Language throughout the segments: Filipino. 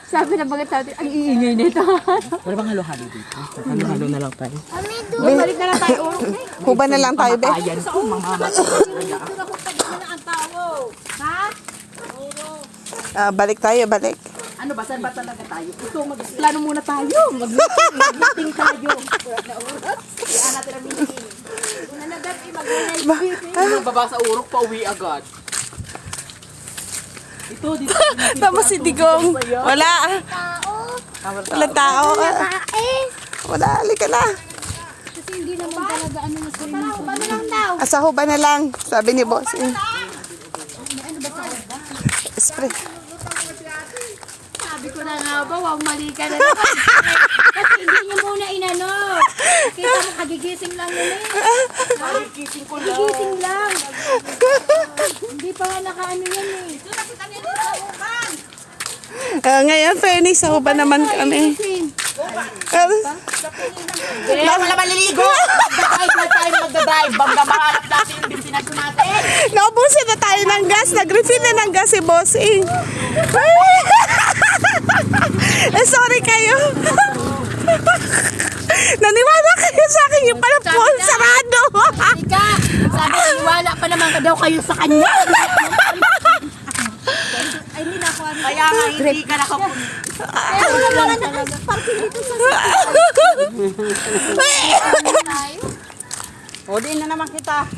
sabi na bagay natin, ang iingay nito. Wala bang halo-halo dito? Halo-halo na lang tayo. Balik na lang tayo. Huban na lang tayo, be. Ayan ko, mga Balik tayo, balik. Ano ba? Saan ba talaga tayo? Ito, magplano muna tayo. Mag-meeting tayo. Kaya natin ang meeting. Una na dati, mag-meeting. Baba sa urok, pauwi agad. Ito, dito. Tama si Digong. Wala. Wala tao. Wala, halika na. Kasi hindi naman talaga ano na sa'yo. Ano lang daw? Sa huban na lang, sabi ni boss. Spray. Sabi ko na nga ba, wag mali ka na naman. Kasi hindi niyo muna inano. Kita mo, kagigising lang yun eh. Kagigising ko lang. Kagigising lang. Hindi pa nga nakaano yan eh. Ito nakita nila sa upan. Ngayon, Fanny, sa huban naman kami. Wala maliligo. Magdadrive. Bangga mahanap natin yung destination natin. Naubusin na tayo ng gas. Nag-refill na ng gas si bossing. Sorry kayo. Naniwala kayo sa akin yung pala phone sarado. Ika, sabi ko, wala pa naman ka daw kayo sa kanya. Ay, hindi na ako ano. Kaya nga hindi ka nakapunta. Pero wala nga nakaparking dito sa tayo. O, di na naman kita.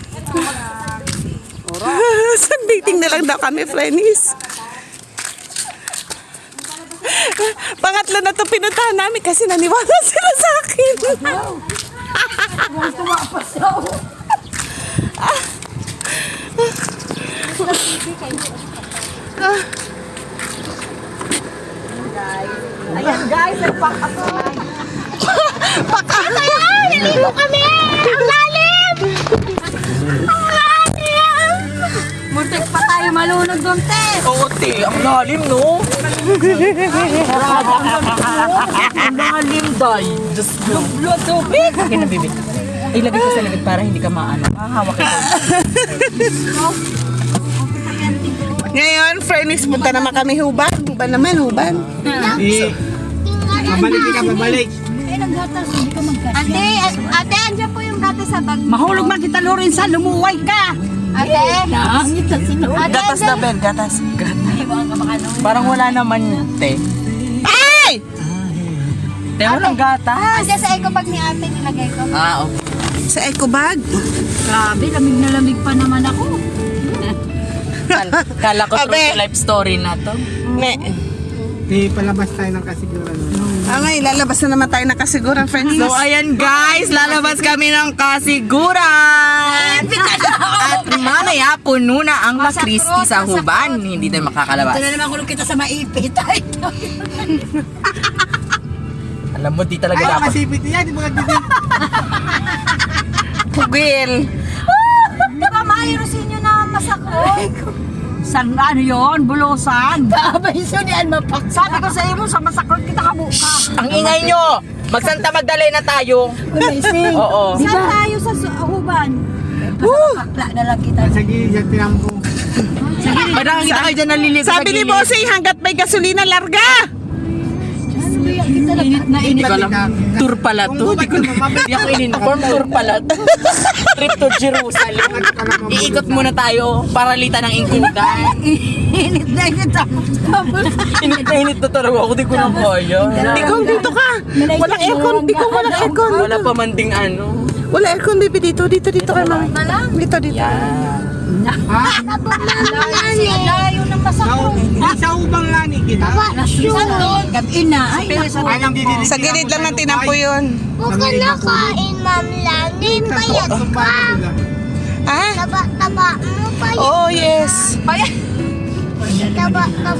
Sundating na lang daw kami, friends. Pangatlo na ito pinuntahan namin kasi naniwala sila sa akin. Ayan guys, nagpack ako. Naligo kami! Ang lalim! Ang lalim! Muntik pa tayo malunod doon, te! Oo, te. Ang lalim, no? Ang lalim, day. Diyos ko. Blood tubig. Akin na, bibig. Ilagay ko sa likod para hindi ka maano. Mahawak ito. Ngayon, friends, punta naman kami huban. Huban naman, huban. Babalik ka, babalik. Eh, naggatas, hindi ka maggatas. Ate, andyan po yung gatas sa bag. Mahulog man kita, Lorenza. Lumuway ka. Ate, Gatas na, Ben. Gatas. Parang wala naman, te. Ay! Te, walang gatas. Ate, sa eco bag ni ate nilagay ko. Ah, okay. Sa eco bag. Grabe, lamig na lamig pa naman ako. Kala ko Abe. true to life story na to. Ne. Di palabas tayo ng kasiguran. Ngayon, lalabas na naman tayo ng kasiguran, friends. So ayan guys, lalabas kami ng kasiguran. At mamaya puno na ang La Cristi sa huban. Hindi tayo makakalabas. Ito na naman kulong kita sa maipit. Alam mo, di talaga Ay, dapat. masipit yan. Di ba kagigil? Pugil. Di ba mayrosin nyo na masakot? San ano yun? Bulusan. Babay so niyan mapak. Sabi ko sa iyo, sa masakot kita kabuka. Ang ingay nyo. Magsanta Magdalena na tayo. Amazing. Oo. Saan tayo sa huban? Pakla na lang kita. Sa gilid yan, tinampo. Parang kita kayo dyan naliligo sa Sabi ni gilid. bossing, hanggat may gasolina, larga. Init na Hindi init. ko alam. Tour pala to. Hindi ako in-inform. Tour pala to. Trip to Jerusalem. Iikot muna tayo. Paralita ng ingkutan. Init na init. Init na init na talaga ako. Di ko na kaya. Digong, dito ka. Walang aircon. Digong, walang aircon. Wala pa man ding ano. Wala aircon, baby. Dito kay mami. Dito. Layo ng masakot. Sa ubang lani kita. Saan doon? Gabi na. Ay, Ay, nang didiri. Sa gilid lang ng tinampo yun. Huwag ka na kain, Ma'am Lani. Payat ka. Ah? Taba-taba mo pa yun. Oh, yes. Taba-taba.